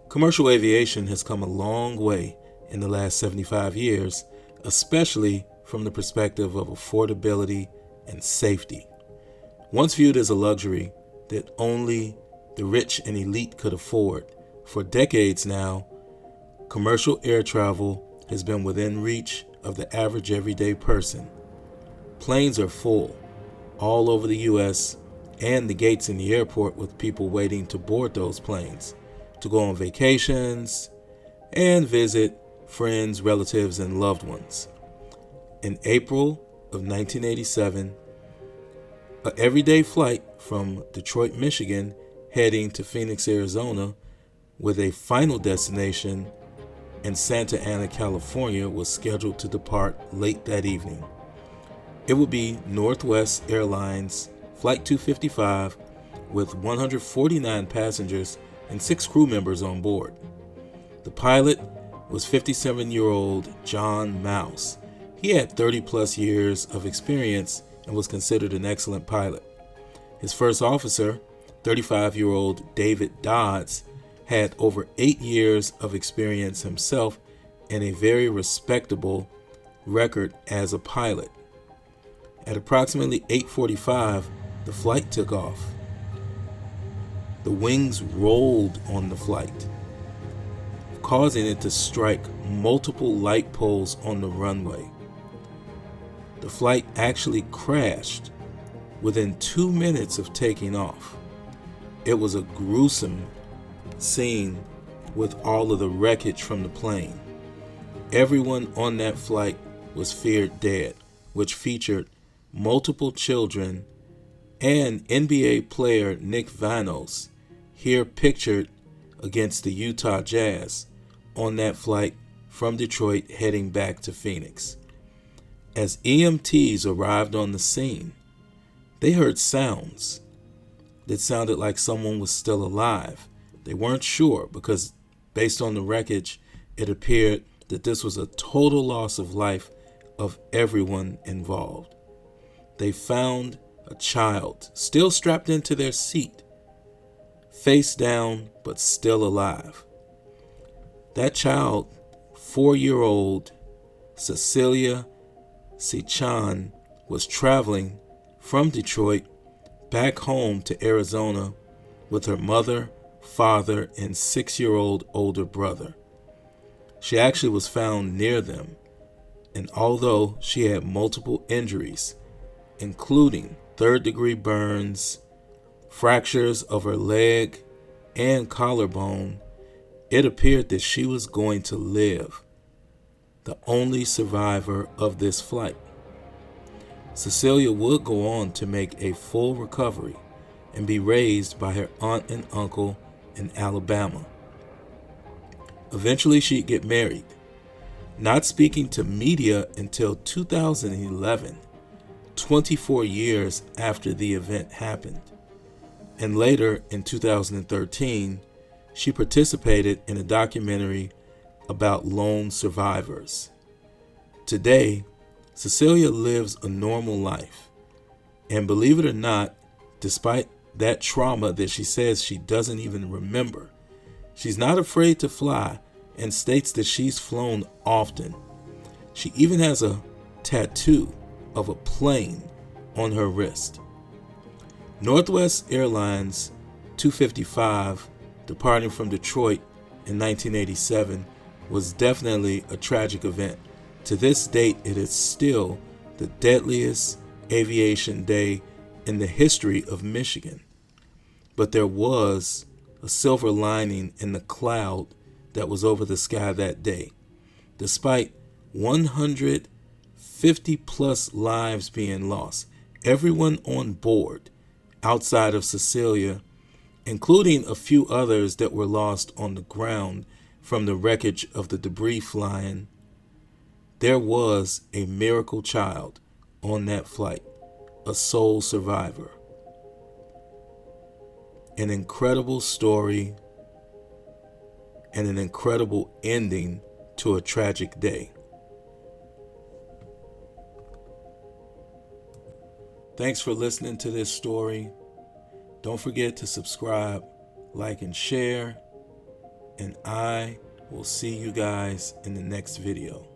Commercial aviation has come a long way in the last 75 years, especially from the perspective of affordability and safety. Once viewed as a luxury that only the rich and elite could afford, for decades now, commercial air travel has been within reach of the average everyday person. Planes are full all over the U.S. and the gates in the airport with people waiting to board those planes, to go on vacations and visit friends, relatives, and loved ones. In April of 1987, an everyday flight from Detroit, Michigan, heading to Phoenix, Arizona, with a final destination in Santa Ana, California, was scheduled to depart late that evening. It would be Northwest Airlines Flight 255 with 149 passengers and 6 crew members on board. The pilot was 57-year-old John Mouse. He had 30-plus years of experience and was considered an excellent pilot. His first officer, 35-year-old David Dodds, had over 8 years of experience himself and a very respectable record as a pilot. At approximately 8:45, the flight took off. The wings rolled on the flight, causing it to strike multiple light poles on the runway. The flight actually crashed within 2 minutes of taking off. It was a gruesome scene with all of the wreckage from the plane. Everyone on that flight was feared dead, which featured multiple children and NBA player Nick Vanos, here pictured against the Utah Jazz on that flight from Detroit heading back to Phoenix. As EMTs arrived on the scene, they heard sounds that sounded like someone was still alive. They weren't sure because, based on the wreckage, it appeared that this was a total loss of life of everyone involved. They found a child still strapped into their seat, face down but still alive. That child, 4-year-old Cecilia Sichan, was traveling from Detroit back home to Arizona with her mother, father, and 6-year-old older brother. She actually was found near them, and although she had multiple injuries, including third-degree burns, fractures of her leg and collarbone, it appeared that she was going to live, the only survivor of this flight. Cecilia would go on to make a full recovery and be raised by her aunt and uncle in Alabama. Eventually, she'd get married, not speaking to media until 2011, 24 years after the event happened. And later, in 2013, she participated in a documentary about lone survivors. Today, Cecilia lives a normal life. And believe it or not, despite that trauma that she says she doesn't even remember, she's not afraid to fly and states that she's flown often. She even has a tattoo of a plane on her wrist. Northwest Airlines 255, departing from Detroit in 1987, was definitely a tragic event. To this date, it is still the deadliest aviation day in the history of Michigan. But there was a silver lining in the cloud that was over the sky that day. Despite 150 plus lives being lost, everyone on board, outside of Cecilia, including a few others that were lost on the ground from the wreckage of the debris flying, there was a miracle child on that flight, a sole survivor. An incredible story and an incredible ending to a tragic day. Thanks for listening to this story. Don't forget to subscribe, like, and share. and I will see you guys in the next video.